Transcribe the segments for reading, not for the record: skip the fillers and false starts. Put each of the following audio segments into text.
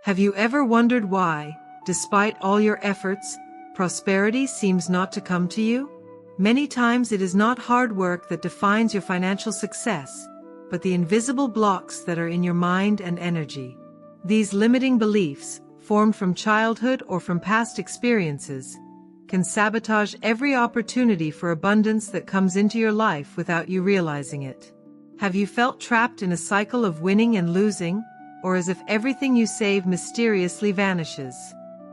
Have you ever wondered why, despite all your efforts, prosperity seems not to come to you? Many times it is not hard work that defines your financial success, but the invisible blocks that are in your mind and energy. These limiting beliefs, formed from childhood or from past experiences, can sabotage every opportunity for abundance that comes into your life without you realizing it. Have you felt trapped in a cycle of winning and losing, or as if everything you save mysteriously vanishes?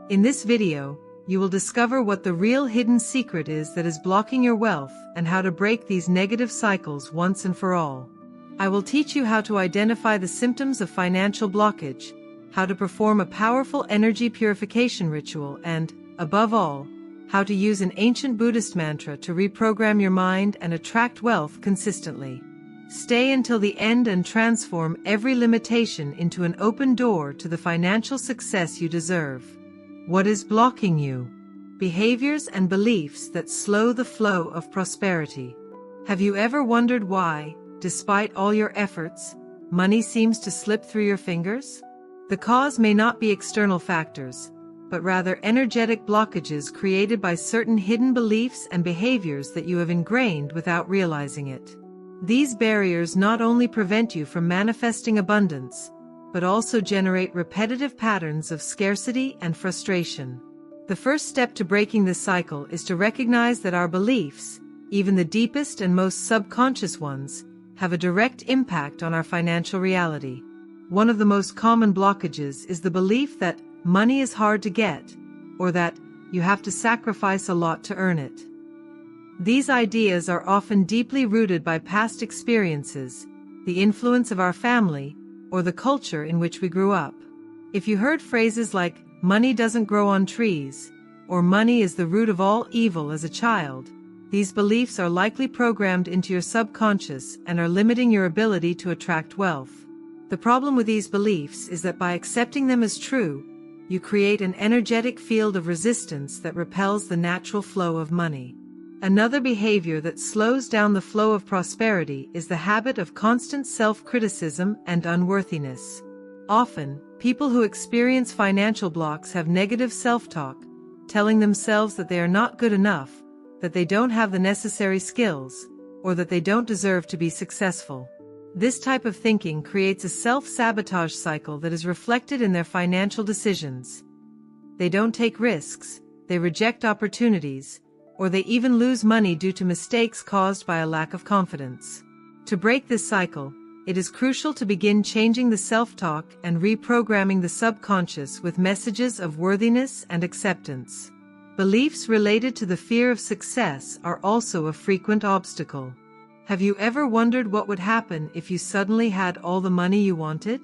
In this video, you will discover what the real hidden secret is that is blocking your wealth and how to break these negative cycles once and for all. I will teach you how to identify the symptoms of financial blockage, how to perform a powerful energy purification ritual, and, above all, how to use an ancient Buddhist mantra to reprogram your mind and attract wealth consistently. Stay until the end and transform every limitation into an open door to the financial success you deserve. What is blocking you? Behaviors and beliefs that slow the flow of prosperity. Have you ever wondered why, despite all your efforts, money seems to slip through your fingers? The cause may not be external factors, but rather energetic blockages created by certain hidden beliefs and behaviors that you have ingrained without realizing it. These barriers not only prevent you from manifesting abundance, but also generate repetitive patterns of scarcity and frustration. The first step to breaking this cycle is to recognize that our beliefs, even the deepest and most subconscious ones, have a direct impact on our financial reality. One of the most common blockages is the belief that money is hard to get, or that you have to sacrifice a lot to earn it. These ideas are often deeply rooted by past experiences, the influence of our family, or the culture in which we grew up. If you heard phrases like, "money doesn't grow on trees," or "money is the root of all evil" as a child, these beliefs are likely programmed into your subconscious and are limiting your ability to attract wealth. The problem with these beliefs is that by accepting them as true, you create an energetic field of resistance that repels the natural flow of money. Another behavior that slows down the flow of prosperity is the habit of constant self-criticism and unworthiness. Often, people who experience financial blocks have negative self-talk, telling themselves that they are not good enough, that they don't have the necessary skills, or that they don't deserve to be successful. This type of thinking creates a self-sabotage cycle that is reflected in their financial decisions. They don't take risks, they reject opportunities, or they even lose money due to mistakes caused by a lack of confidence. To break this cycle, it is crucial to begin changing the self-talk and reprogramming the subconscious with messages of worthiness and acceptance. Beliefs related to the fear of success are also a frequent obstacle. Have you ever wondered what would happen if you suddenly had all the money you wanted?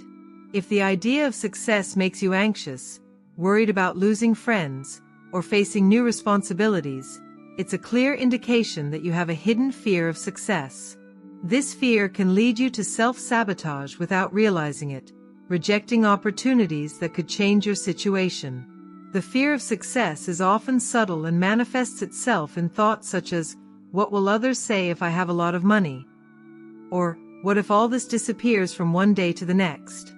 If the idea of success makes you anxious, worried about losing friends, or facing new responsibilities, it's a clear indication that you have a hidden fear of success. This fear can lead you to self-sabotage without realizing it, rejecting opportunities that could change your situation. The fear of success is often subtle and manifests itself in thoughts such as, "What will others say if I have a lot of money?" Or, "What if all this disappears from one day to the next?"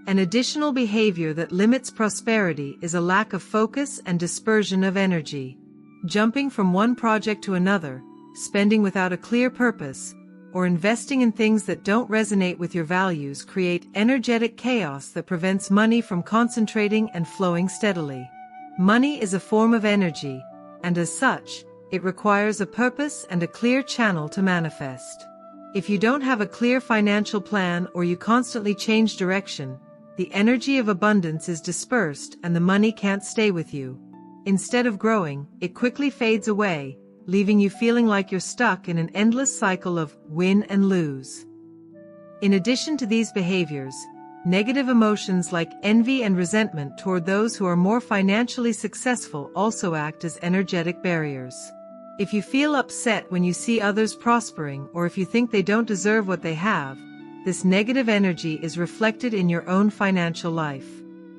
An additional behavior that limits prosperity is a lack of focus and dispersion of energy. Jumping from one project to another, spending without a clear purpose, or investing in things that don't resonate with your values create energetic chaos that prevents money from concentrating and flowing steadily. Money is a form of energy, and as such, it requires a purpose and a clear channel to manifest. If you don't have a clear financial plan or you constantly change direction, the energy of abundance is dispersed and the money can't stay with you. Instead of growing, it quickly fades away, leaving you feeling like you're stuck in an endless cycle of win and lose. In addition to these behaviors, negative emotions like envy and resentment toward those who are more financially successful also act as energetic barriers. If you feel upset when you see others prospering or if you think they don't deserve what they have, this negative energy is reflected in your own financial life.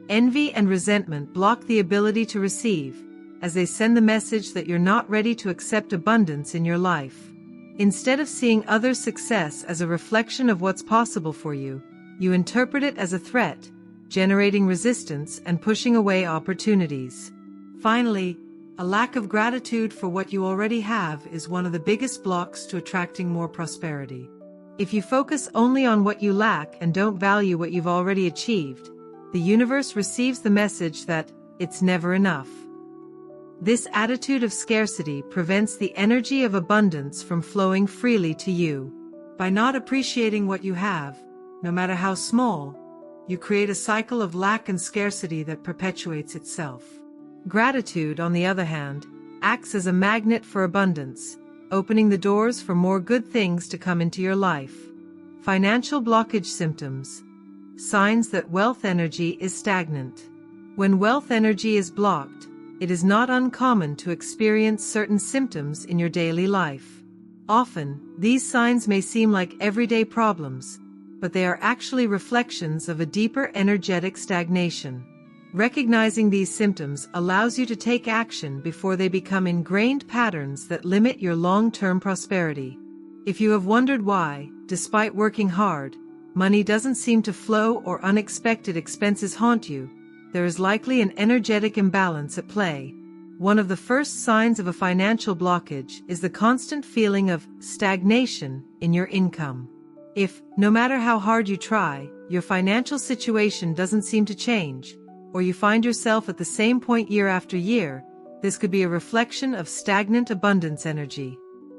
Envy and resentment block the ability to receive, as they send the message that you're not ready to accept abundance in your life. Instead of seeing others' success as a reflection of what's possible for you, you interpret it as a threat, generating resistance and pushing away opportunities. Finally, a lack of gratitude for what you already have is one of the biggest blocks to attracting more prosperity. If you focus only on what you lack and don't value what you've already achieved, the universe receives the message that it's never enough. This attitude of scarcity prevents the energy of abundance from flowing freely to you. By not appreciating what you have, no matter how small, you create a cycle of lack and scarcity that perpetuates itself. Gratitude, on the other hand, acts as a magnet for abundance, opening the doors for more good things to come into your life. Financial blockage symptoms. Signs that wealth energy is stagnant. When wealth energy is blocked, it is not uncommon to experience certain symptoms in your daily life. Often, these signs may seem like everyday problems, but they are actually reflections of a deeper energetic stagnation. Recognizing these symptoms allows you to take action before they become ingrained patterns that limit your long-term prosperity. If you have wondered why, despite working hard, money doesn't seem to flow or unexpected expenses haunt you, there is likely an energetic imbalance at play. One of the first signs of a financial blockage is the constant feeling of stagnation in your income. If, no matter how hard you try, your financial situation doesn't seem to change, or you find yourself at the same point year after year, this could be a reflection of stagnant abundance energy.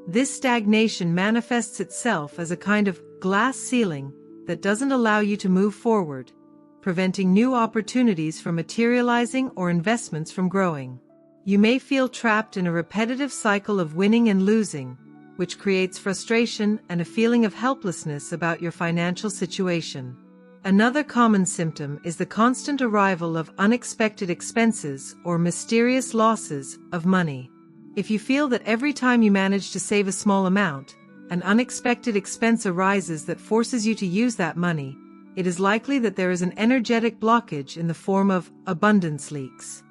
This stagnation manifests itself as a kind of glass ceiling that doesn't allow you to move forward, preventing new opportunities from materializing or investments from growing. You may feel trapped in a repetitive cycle of winning and losing, which creates frustration and a feeling of helplessness about your financial situation. Another common symptom is the constant arrival of unexpected expenses or mysterious losses of money. If you feel that every time you manage to save a small amount, an unexpected expense arises that forces you to use that money, it is likely that there is an energetic blockage in the form of abundance leaks.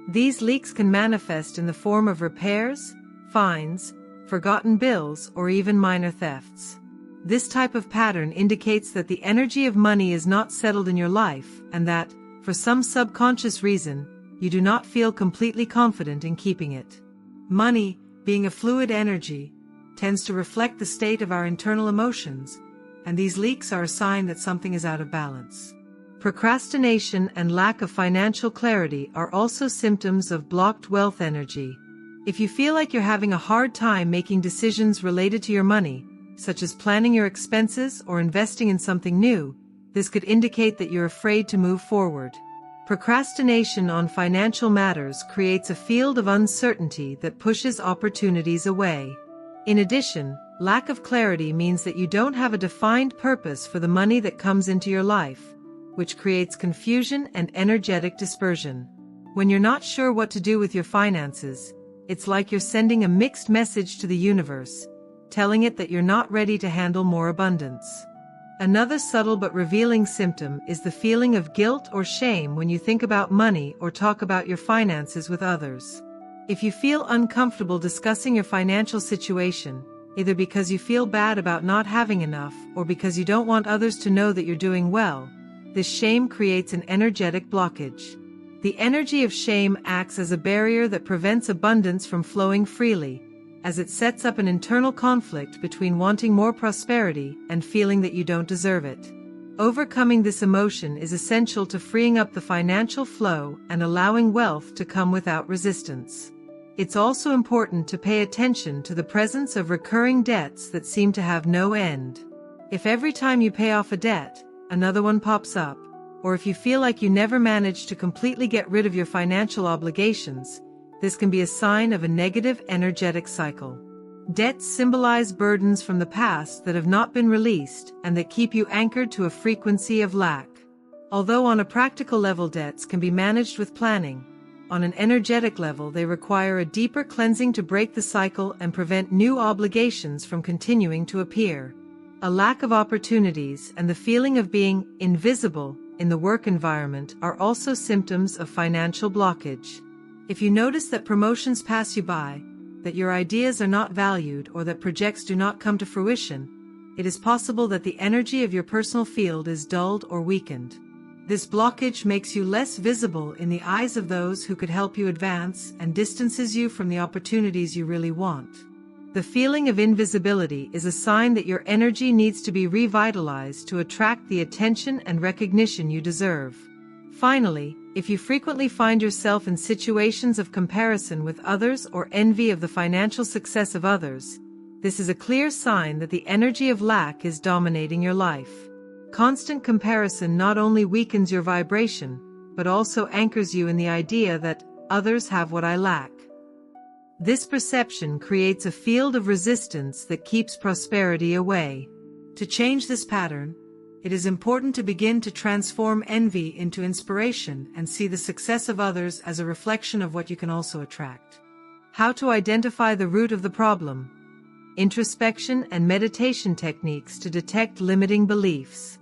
These leaks can manifest in the form of repairs, fines, forgotten bills, or even minor thefts. This type of pattern indicates that the energy of money is not settled in your life and that, for some subconscious reason, you do not feel completely confident in keeping it. Money, being a fluid energy, tends to reflect the state of our internal emotions, and these leaks are a sign that something is out of balance. Procrastination and lack of financial clarity are also symptoms of blocked wealth energy. If you feel like you're having a hard time making decisions related to your money, such as planning your expenses or investing in something new, this could indicate that you're afraid to move forward. Procrastination on financial matters creates a field of uncertainty that pushes opportunities away. In addition, lack of clarity means that you don't have a defined purpose for the money that comes into your life, which creates confusion and energetic dispersion. When you're not sure what to do with your finances, it's like you're sending a mixed message to the universe, telling it that you're not ready to handle more abundance. Another subtle but revealing symptom is the feeling of guilt or shame when you think about money or talk about your finances with others. If you feel uncomfortable discussing your financial situation, either because you feel bad about not having enough or because you don't want others to know that you're doing well, this shame creates an energetic blockage. The energy of shame acts as a barrier that prevents abundance from flowing freely, as it sets up an internal conflict between wanting more prosperity and feeling that you don't deserve it. Overcoming this emotion is essential to freeing up the financial flow and allowing wealth to come without resistance. It's also important to pay attention to the presence of recurring debts that seem to have no end. If every time you pay off a debt, another one pops up, or if you feel like you never manage to completely get rid of your financial obligations, this can be a sign of a negative energetic cycle. Debts symbolize burdens from the past that have not been released and that keep you anchored to a frequency of lack. Although on a practical level debts can be managed with planning, on an energetic level they require a deeper cleansing to break the cycle and prevent new obligations from continuing to appear. A lack of opportunities and the feeling of being invisible in the work environment are also symptoms of financial blockage. If you notice that promotions pass you by, that your ideas are not valued, or that projects do not come to fruition, it is possible that the energy of your personal field is dulled or weakened. This blockage makes you less visible in the eyes of those who could help you advance and distances you from the opportunities you really want. The feeling of invisibility is a sign that your energy needs to be revitalized to attract the attention and recognition you deserve. Finally, if you frequently find yourself in situations of comparison with others or envy of the financial success of others, this is a clear sign that the energy of lack is dominating your life. Constant comparison not only weakens your vibration, but also anchors you in the idea that others have what I lack. This perception creates a field of resistance that keeps prosperity away. To change this pattern, it is important to begin to transform envy into inspiration and see the success of others as a reflection of what you can also attract. How to identify the root of the problem. Introspection and meditation techniques to detect limiting beliefs.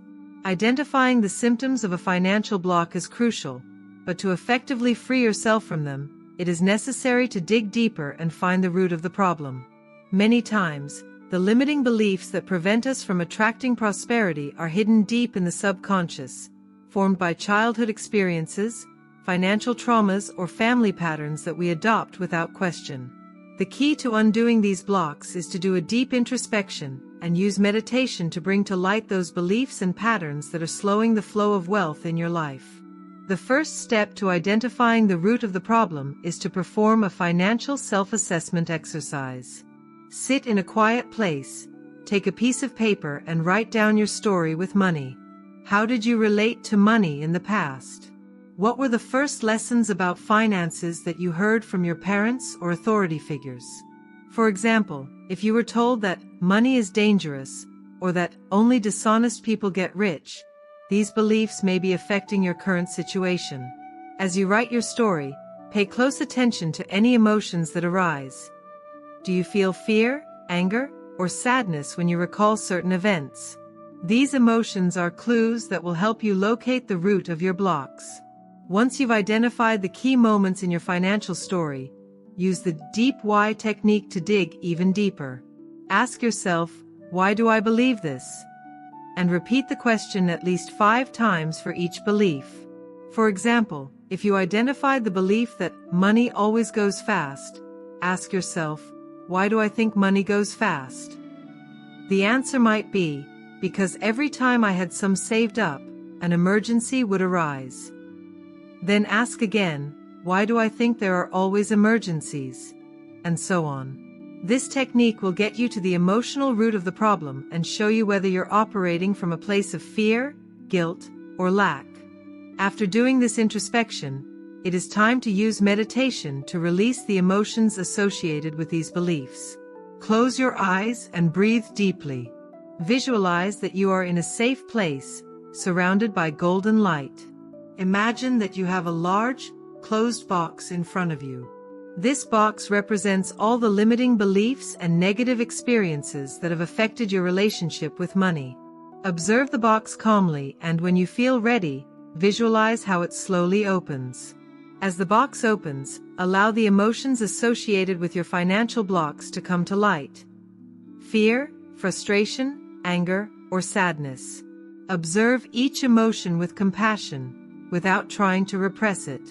Identifying the symptoms of a financial block is crucial, but to effectively free yourself from them, it is necessary to dig deeper and find the root of the problem. Many times, the limiting beliefs that prevent us from attracting prosperity are hidden deep in the subconscious, formed by childhood experiences, financial traumas, or family patterns that we adopt without question. The key to undoing these blocks is to do a deep introspection and use meditation to bring to light those beliefs and patterns that are slowing the flow of wealth in your life. The first step to identifying the root of the problem is to perform a financial self-assessment exercise. Sit in a quiet place, take a piece of paper and write down your story with money. How did you relate to money in the past? What were the first lessons about finances that you heard from your parents or authority figures? For example, if you were told that money is dangerous, or that only dishonest people get rich, these beliefs may be affecting your current situation. As you write your story, pay close attention to any emotions that arise. Do you feel fear, anger, or sadness when you recall certain events? These emotions are clues that will help you locate the root of your blocks. Once you've identified the key moments in your financial story, use the deep why technique to dig even deeper. Ask yourself, why do I believe this? And repeat the question at least 5 times for each belief. For example, if you identified the belief that money always goes fast, ask yourself, why do I think money goes fast? The answer might be, because every time I had some saved up, an emergency would arise. Then ask again, why do I think there are always emergencies? And so on. This technique will get you to the emotional root of the problem and show you whether you're operating from a place of fear, guilt, or lack. After doing this introspection, it is time to use meditation to release the emotions associated with these beliefs. Close your eyes and breathe deeply. Visualize that you are in a safe place, surrounded by golden light. Imagine that you have a large, closed box in front of you. This box represents all the limiting beliefs and negative experiences that have affected your relationship with money. Observe the box calmly, and when you feel ready, visualize how it slowly opens. As the box opens, allow the emotions associated with your financial blocks to come to light. Fear, frustration, anger, or sadness. Observe each emotion with compassion, without trying to repress it.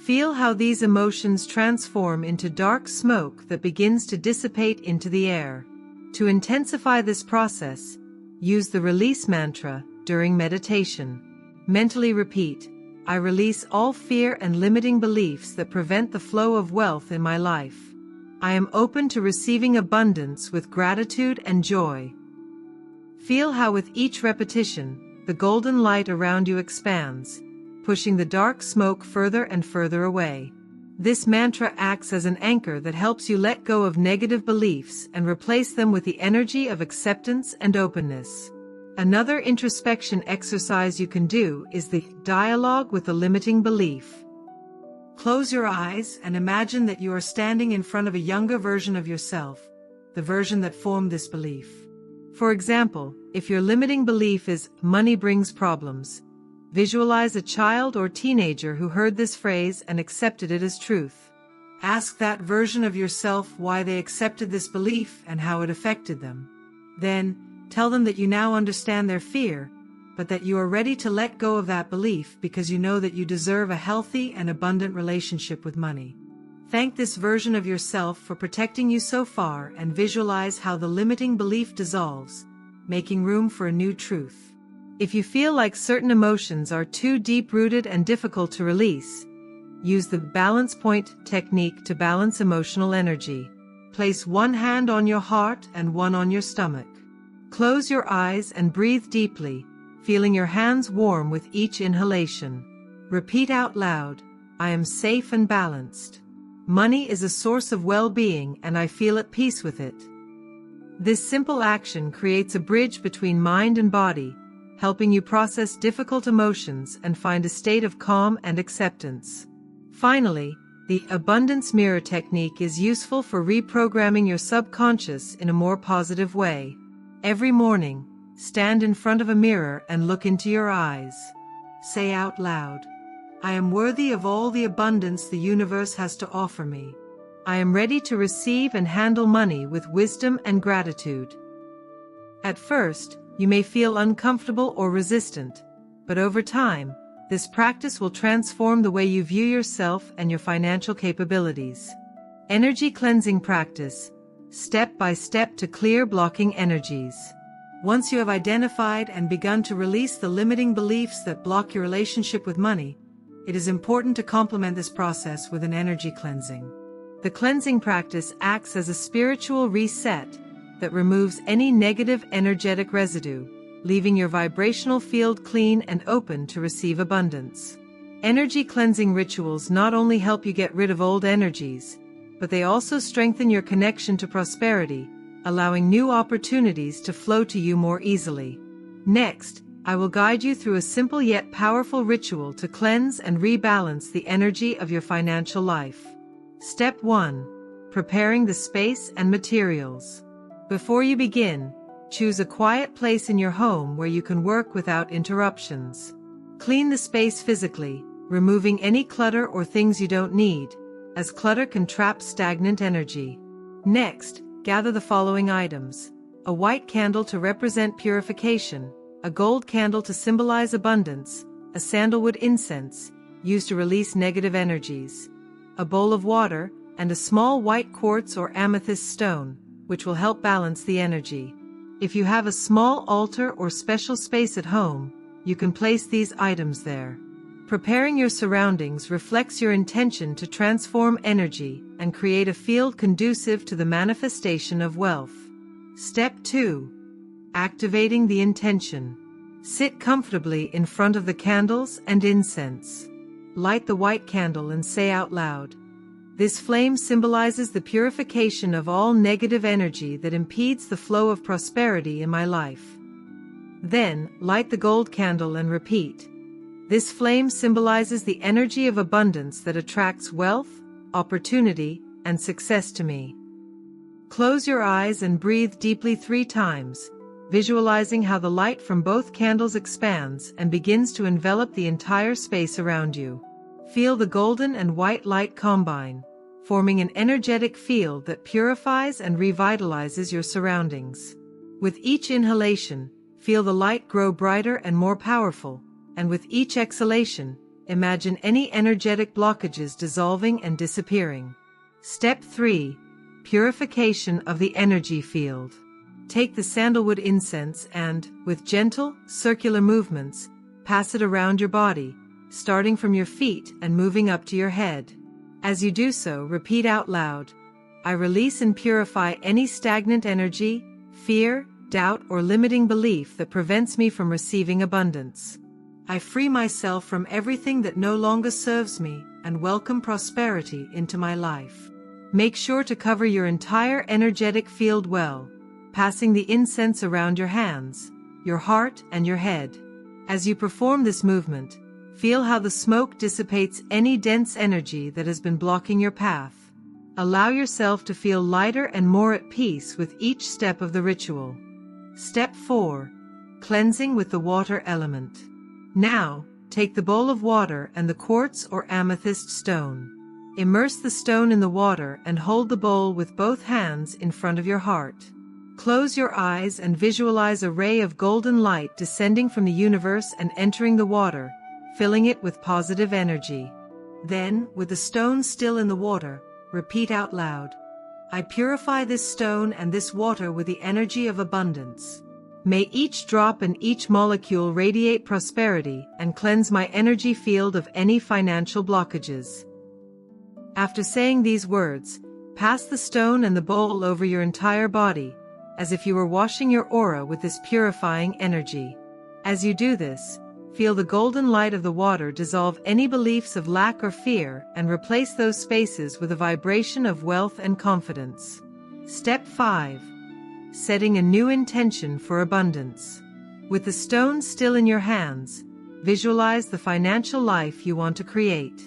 Feel how these emotions transform into dark smoke that begins to dissipate into the air. To intensify this process, use the release mantra during meditation. Mentally repeat, I release all fear and limiting beliefs that prevent the flow of wealth in my life. I am open to receiving abundance with gratitude and joy. Feel how with each repetition, the golden light around you expands, pushing the dark smoke further and further away. This mantra acts as an anchor that helps you let go of negative beliefs and replace them with the energy of acceptance and openness. Another introspection exercise you can do is the dialogue with the limiting belief. Close your eyes and imagine that you are standing in front of a younger version of yourself, the version that formed this belief. For example, if your limiting belief is money brings problems, visualize a child or teenager who heard this phrase and accepted it as truth. Ask that version of yourself why they accepted this belief and how it affected them. Then, tell them that you now understand their fear, but that you are ready to let go of that belief because you know that you deserve a healthy and abundant relationship with money. Thank this version of yourself for protecting you so far and visualize how the limiting belief dissolves, making room for a new truth. If you feel like certain emotions are too deep-rooted and difficult to release, use the balance point technique to balance emotional energy. Place one hand on your heart and one on your stomach. Close your eyes and breathe deeply, feeling your hands warm with each inhalation. Repeat out loud, "I am safe and balanced. Money is a source of well-being and I feel at peace with it." This simple action creates a bridge between mind and body, helping you process difficult emotions and find a state of calm and acceptance. Finally, the abundance mirror technique is useful for reprogramming your subconscious in a more positive way. Every morning, stand in front of a mirror and look into your eyes. Say out loud, "I am worthy of all the abundance the universe has to offer me. I am ready to receive and handle money with wisdom and gratitude." At first, you may feel uncomfortable or resistant, but over time, this practice will transform the way you view yourself and your financial capabilities. Energy cleansing practice, step by step to clear blocking energies. Once you have identified and begun to release the limiting beliefs that block your relationship with money, it is important to complement this process with an energy cleansing. The cleansing practice acts as a spiritual reset that removes any negative energetic residue, leaving your vibrational field clean and open to receive abundance. Energy cleansing rituals not only help you get rid of old energies, but they also strengthen your connection to prosperity, allowing new opportunities to flow to you more easily. Next, I will guide you through a simple yet powerful ritual to cleanse and rebalance the energy of your financial life. Step 1. Preparing the space and materials. Before you begin, choose a quiet place in your home where you can work without interruptions. Clean the space physically, removing any clutter or things you don't need, as clutter can trap stagnant energy. Next, gather the following items: a white candle to represent purification, a gold candle to symbolize abundance, a sandalwood incense, used to release negative energies, a bowl of water, and a small white quartz or amethyst stone, which will help balance the energy. If you have a small altar or special space at home, you can place these items there. Preparing your surroundings reflects your intention to transform energy and create a field conducive to the manifestation of wealth. Step 2. Activating the intention. Sit comfortably in front of the candles and incense. Light the white candle and say out loud, "This flame symbolizes the purification of all negative energy that impedes the flow of prosperity in my life." Then, light the gold candle and repeat, "This flame symbolizes the energy of abundance that attracts wealth, opportunity, and success to me." Close your eyes and breathe deeply 3 times, visualizing how the light from both candles expands and begins to envelop the entire space around you. Feel the golden and white light combine, forming an energetic field that purifies and revitalizes your surroundings. With each inhalation, feel the light grow brighter and more powerful, and with each exhalation, imagine any energetic blockages dissolving and disappearing. Step 3. Purification of the energy field. Take the sandalwood incense and, with gentle, circular movements, pass it around your body, starting from your feet and moving up to your head. As you do so, repeat out loud, "I release and purify any stagnant energy, fear, doubt, or limiting belief that prevents me from receiving abundance. I free myself from everything that no longer serves me and welcome prosperity into my life." Make sure to cover your entire energetic field well, passing the incense around your hands, your heart, and your head. As you perform this movement, feel how the smoke dissipates any dense energy that has been blocking your path. Allow yourself to feel lighter and more at peace with each step of the ritual. Step 4. Cleansing with the water element. Now, take the bowl of water and the quartz or amethyst stone. Immerse the stone in the water and hold the bowl with both hands in front of your heart. Close your eyes and visualize a ray of golden light descending from the universe and entering the water, filling it with positive energy. Then, with the stone still in the water, repeat out loud, "I purify this stone and this water with the energy of abundance. May each drop and each molecule radiate prosperity and cleanse my energy field of any financial blockages." After saying these words, pass the stone and the bowl over your entire body, as if you were washing your aura with this purifying energy. As you do this, feel the golden light of the water dissolve any beliefs of lack or fear and replace those spaces with a vibration of wealth and confidence. Step 5. Setting a new intention for abundance. With the stone still in your hands, visualize the financial life you want to create.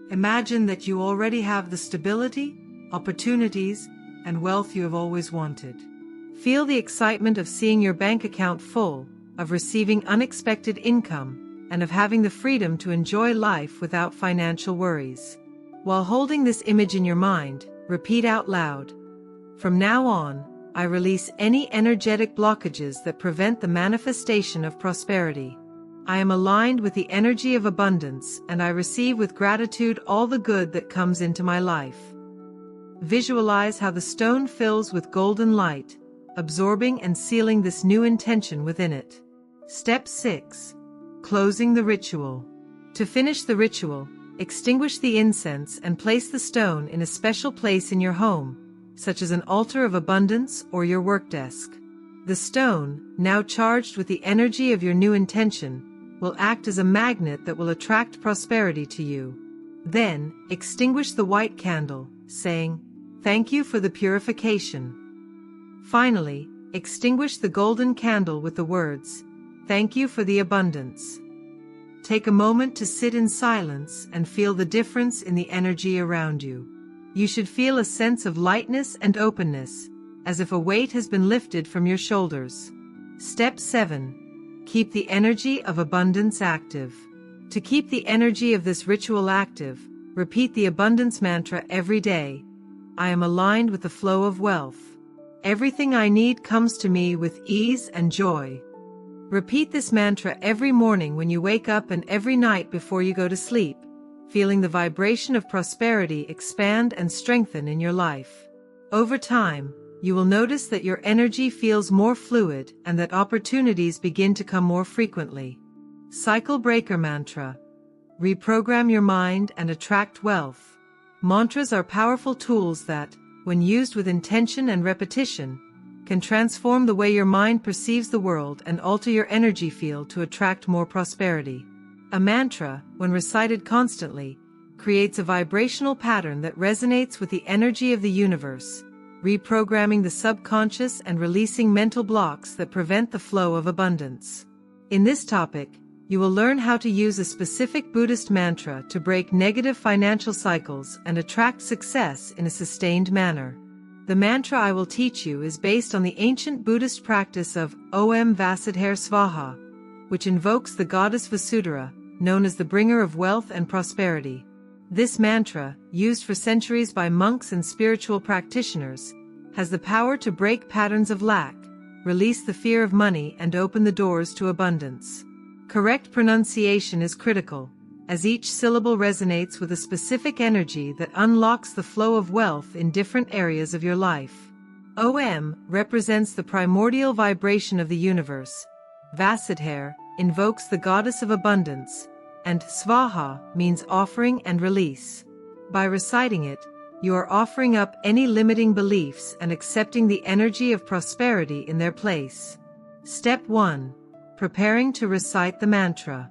Imagine that you already have the stability, opportunities, and wealth you have always wanted. Feel the excitement of seeing your bank account full, of receiving unexpected income, and of having the freedom to enjoy life without financial worries. While holding this image in your mind, repeat out loud, "From now on, I release any energetic blockages that prevent the manifestation of prosperity. I am aligned with the energy of abundance and I receive with gratitude all the good that comes into my life." Visualize how the stone fills with golden light, absorbing and sealing this new intention within it. Step 6. Closing the ritual. To finish the ritual, extinguish the incense and place the stone in a special place in your home, such as an altar of abundance or your work desk. The stone, now charged with the energy of your new intention, will act as a magnet that will attract prosperity to you. Then, extinguish the white candle, saying, "Thank you for the purification." Finally, extinguish the golden candle with the words, "Thank you for the abundance." Take a moment to sit in silence and feel the difference in the energy around you. You should feel a sense of lightness and openness, as if a weight has been lifted from your shoulders. Step 7. Keep the energy of abundance active. To keep the energy of this ritual active, repeat the abundance mantra every day. I am aligned with the flow of wealth. Everything I need comes to me with ease and joy. Repeat this mantra every morning when you wake up and every night before you go to sleep, feeling the vibration of prosperity expand and strengthen in your life. Over time, you will notice that your energy feels more fluid and that opportunities begin to come more frequently. Cycle breaker mantra. Reprogram your mind and attract wealth. Mantras are powerful tools that, when used with intention and repetition, can transform the way your mind perceives the world and alter your energy field to attract more prosperity. A mantra, when recited constantly, creates a vibrational pattern that resonates with the energy of the universe, reprogramming the subconscious and releasing mental blocks that prevent the flow of abundance. In this topic, you will learn how to use a specific Buddhist mantra to break negative financial cycles and attract success in a sustained manner. The mantra I will teach you is based on the ancient Buddhist practice of Om Vasudhara Svaha, which invokes the goddess Vasudhara, known as the bringer of wealth and prosperity. This mantra, used for centuries by monks and spiritual practitioners, has the power to break patterns of lack, release the fear of money, and open the doors to abundance. Correct pronunciation is critical, as each syllable resonates with a specific energy that unlocks the flow of wealth in different areas of your life. Om represents the primordial vibration of the universe, Vasudhara invokes the goddess of abundance, and Svaha means offering and release. By reciting it, you are offering up any limiting beliefs and accepting the energy of prosperity in their place. Step 1. Preparing to recite the mantra.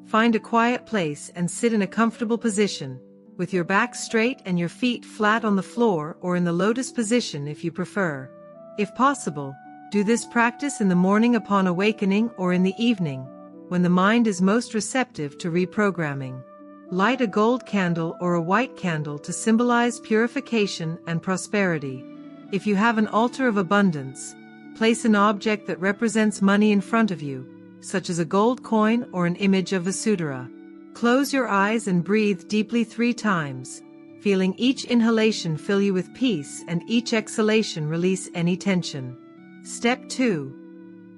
Find a quiet place and sit in a comfortable position, with your back straight and your feet flat on the floor or in the lotus position if you prefer. If possible, do this practice in the morning upon awakening or in the evening, when the mind is most receptive to reprogramming. Light a gold candle or a white candle to symbolize purification and prosperity. If you have an altar of abundance, place an object that represents money in front of you, such as a gold coin or an image of Vasudhara. Close your eyes and breathe deeply 3 times, feeling each inhalation fill you with peace and each exhalation release any tension. Step 2.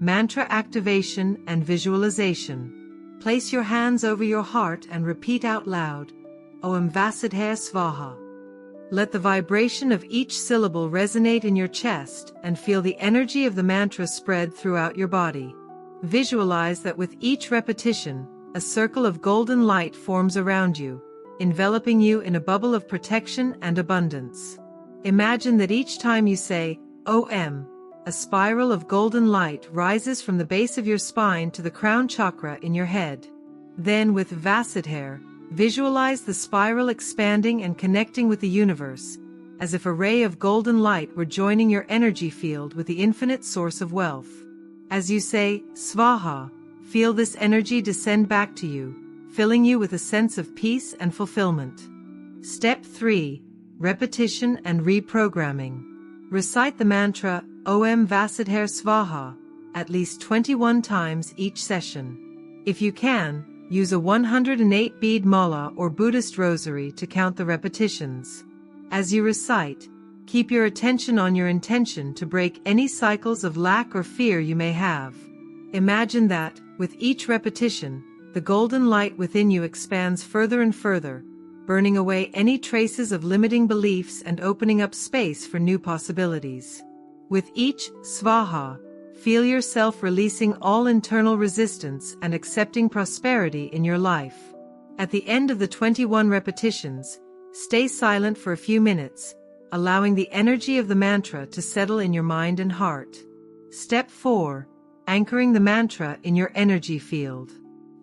Mantra activation and visualization. Place your hands over your heart and repeat out loud, Om Vasidhaya Svaha. Let the vibration of each syllable resonate in your chest and feel the energy of the mantra spread throughout your body. Visualize that with each repetition, a circle of golden light forms around you, enveloping you in a bubble of protection and abundance. Imagine that each time you say, Om, a spiral of golden light rises from the base of your spine to the crown chakra in your head. Then with Vasidhaya, visualize the spiral expanding and connecting with the universe, as if a ray of golden light were joining your energy field with the infinite source of wealth. As you say, Svaha, feel this energy descend back to you, filling you with a sense of peace and fulfillment. Step 3. Repetition and reprogramming. Recite the mantra, Om Vasidhaya Svaha, at least 21 times each session. If you can, use a 108-bead mala or Buddhist rosary to count the repetitions. As you recite, keep your attention on your intention to break any cycles of lack or fear you may have. Imagine that, with each repetition, the golden light within you expands further and further, burning away any traces of limiting beliefs and opening up space for new possibilities. With each Svaha, feel yourself releasing all internal resistance and accepting prosperity in your life. At the end of the 21 repetitions, stay silent for a few minutes, allowing the energy of the mantra to settle in your mind and heart. Step 4. Anchoring the mantra in your energy field.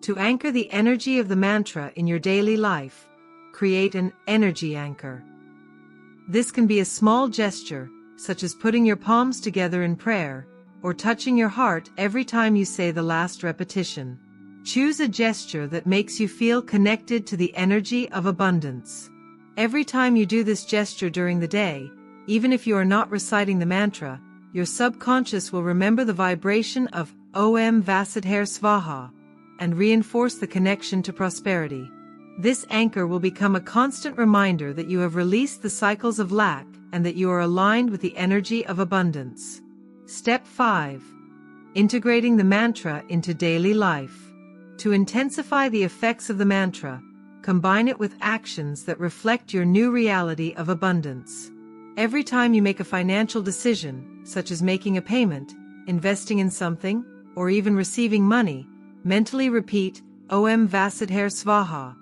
To anchor the energy of the mantra in your daily life, create an energy anchor. This can be a small gesture, such as putting your palms together in prayer, or touching your heart every time you say the last repetition. Choose a gesture that makes you feel connected to the energy of abundance. Every time you do this gesture during the day, even if you are not reciting the mantra, your subconscious will remember the vibration of Om Vasidhaya Svaha and reinforce the connection to prosperity. This anchor will become a constant reminder that you have released the cycles of lack and that you are aligned with the energy of abundance. Step 5. Integrating the mantra into daily life. To intensify the effects of the mantra, combine it with actions that reflect your new reality of abundance. Every time you make a financial decision, such as making a payment, investing in something, or even receiving money, mentally repeat Om Vasidhaya Svaha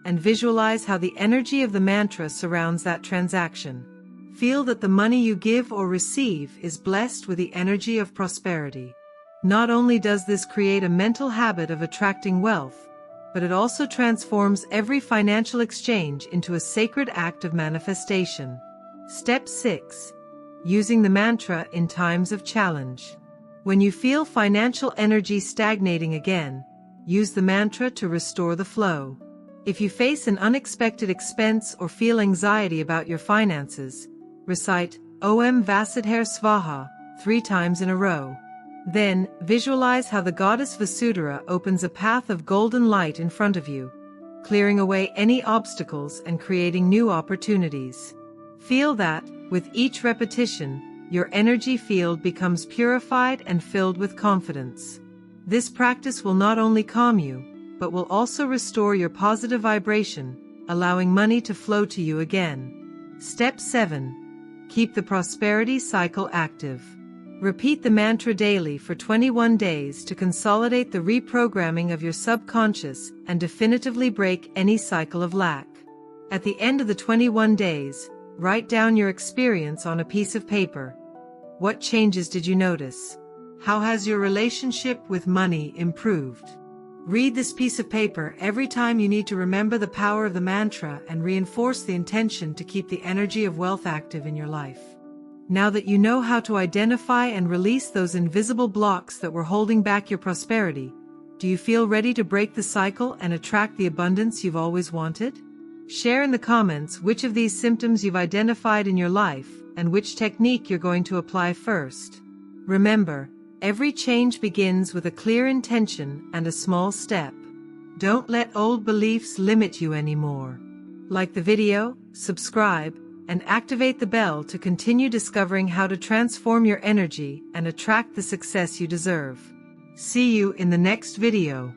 and visualize how the energy of the mantra surrounds that transaction. Feel that the money you give or receive is blessed with the energy of prosperity. Not only does this create a mental habit of attracting wealth, but it also transforms every financial exchange into a sacred act of manifestation. Step 6. Using the mantra in times of challenge. When you feel financial energy stagnating again, use the mantra to restore the flow. If you face an unexpected expense or feel anxiety about your finances, recite Om Vasidhaya Svaha 3 times in a row. Then, visualize how the goddess Vasudhara opens a path of golden light in front of you, clearing away any obstacles and creating new opportunities. Feel that, with each repetition, your energy field becomes purified and filled with confidence. This practice will not only calm you, but will also restore your positive vibration, allowing money to flow to you again. Step 7. Keep the prosperity cycle active. Repeat the mantra daily for 21 days to consolidate the reprogramming of your subconscious and definitively break any cycle of lack. At the end of the 21 days, write down your experience on a piece of paper. What changes did you notice? How has your relationship with money improved? Read this piece of paper every time you need to remember the power of the mantra and reinforce the intention to keep the energy of wealth active in your life. Now that you know how to identify and release those invisible blocks that were holding back your prosperity, do you feel ready to break the cycle and attract the abundance you've always wanted? Share in the comments which of these symptoms you've identified in your life and which technique you're going to apply first. Remember, every change begins with a clear intention and a small step. Don't let old beliefs limit you anymore. Like the video, subscribe, and activate the bell to continue discovering how to transform your energy and attract the success you deserve. See you in the next video.